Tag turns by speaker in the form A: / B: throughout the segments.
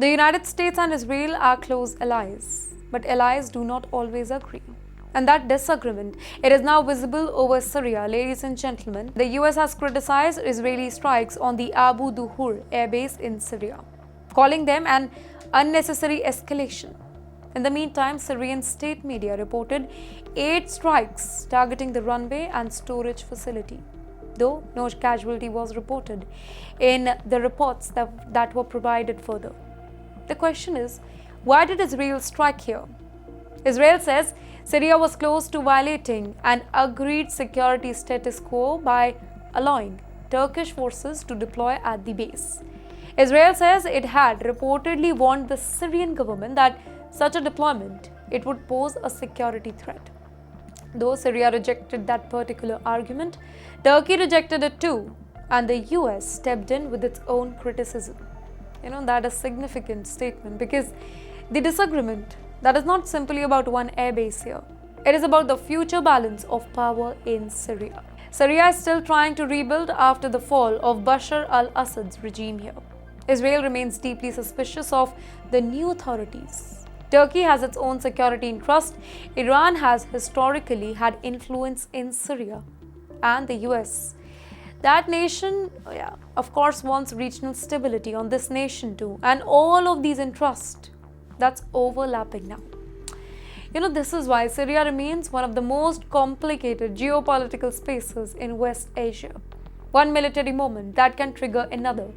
A: The United States and Israel are close allies, but allies do not always agree. And that disagreement, it is now visible over Syria. Ladies and gentlemen, the US has criticized Israeli strikes on the Abu Duhur airbase in Syria, calling them an unnecessary escalation. In the meantime, Syrian state media reported 8 strikes targeting the runway and storage facility, though no casualty was reported in the reports that were provided further. The question is, why did Israel strike here? Israel says Syria was close to violating an agreed security status quo by allowing Turkish forces to deploy at the base. Israel says it had reportedly warned the Syrian government that such a deployment, it would pose a security threat. Though Syria rejected that particular argument, Turkey rejected it too, and the US stepped in with its own criticism. That is a significant statement because the disagreement, that is not simply about one airbase here. It is about the future balance of power in Syria. Syria is still trying to rebuild after the fall of Bashar al-Assad's regime here. Israel remains deeply suspicious of the new authorities. Turkey has its own security interest. Iran has historically had influence in Syria. And the US. That nation, of course, wants regional stability on this nation too. And all of these interests, that's overlapping now. This is why Syria remains one of the most complicated geopolitical spaces in West Asia. One military moment that can trigger another.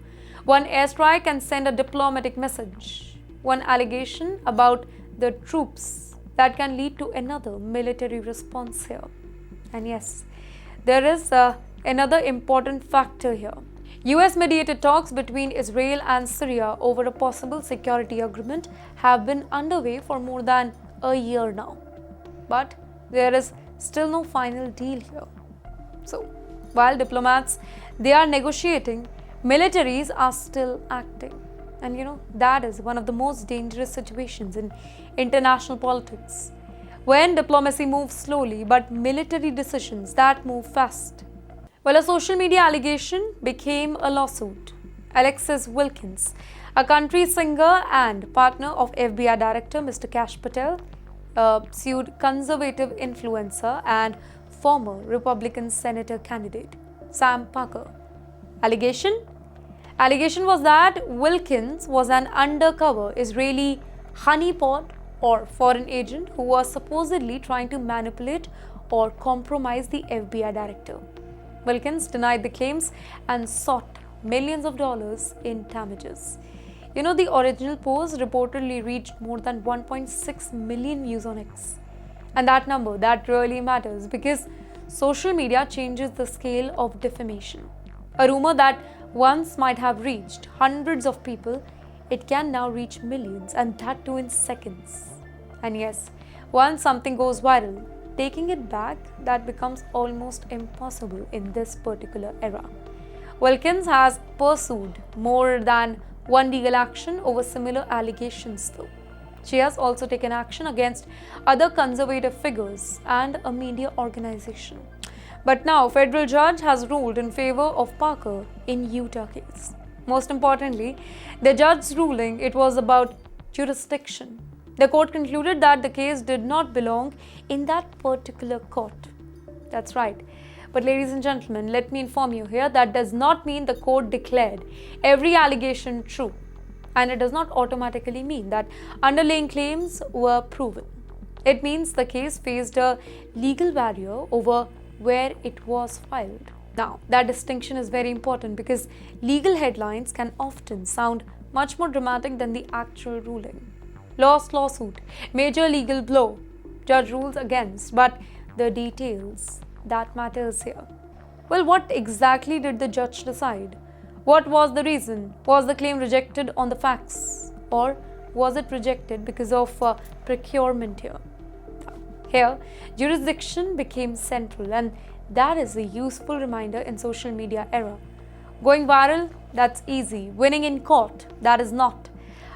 A: One airstrike can send a diplomatic message. One allegation about the troops that can lead to another military response here. And yes, there is another important factor here. US-mediated talks between Israel and Syria over a possible security agreement have been underway for more than a year now. But there is still no final deal here. So, while diplomats, they are negotiating, militaries are still acting. And that is one of the most dangerous situations in international politics. When diplomacy moves slowly, but military decisions that move fast. Well, a social media allegation became a lawsuit. Alexis Wilkins, a country singer and partner of FBI Director Mr. Kash Patel, sued conservative influencer and former Republican Senator candidate Sam Parker. Allegation was that Wilkins was an undercover Israeli honeypot or foreign agent who was supposedly trying to manipulate or compromise the FBI director. Wilkins denied the claims and sought millions of dollars in damages. The original post reportedly reached more than 1.6 million views on X. And that number, that really matters because social media changes the scale of defamation. A rumor that once might have reached hundreds of people, it can now reach millions, and that too in seconds. And yes, once something goes viral, taking it back, that becomes almost impossible in this particular era. Wilkins has pursued more than one legal action over similar allegations though. She has also taken action against other conservative figures and a media organization. But now, federal judge has ruled in favor of Parker in Utah case. Most importantly, the judge's ruling, it was about jurisdiction. The court concluded that the case did not belong in that particular court. That's right. But ladies and gentlemen, let me inform you here that does not mean the court declared every allegation true. And it does not automatically mean that underlying claims were proven. It means the case faced a legal barrier over where it was filed. Now, that distinction is very important because legal headlines can often sound much more dramatic than the actual ruling. Lost lawsuit, major legal blow, judge rules against, but the details, that matters here. Well, what exactly did the judge decide? What was the reason? Was the claim rejected on the facts? Or was it rejected because of procurement here? Here, jurisdiction became central, and that is a useful reminder in social media era. Going viral, that's easy. Winning in court, that is not.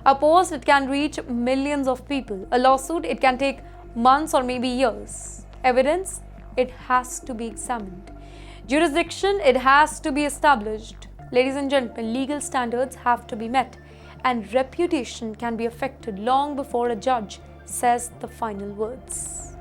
A: A post, it can reach millions of people. A lawsuit, it can take months or maybe years. Evidence, it has to be examined. Jurisdiction, it has to be established. Ladies and gentlemen, legal standards have to be met. and reputation can be affected long before a judge says the final words.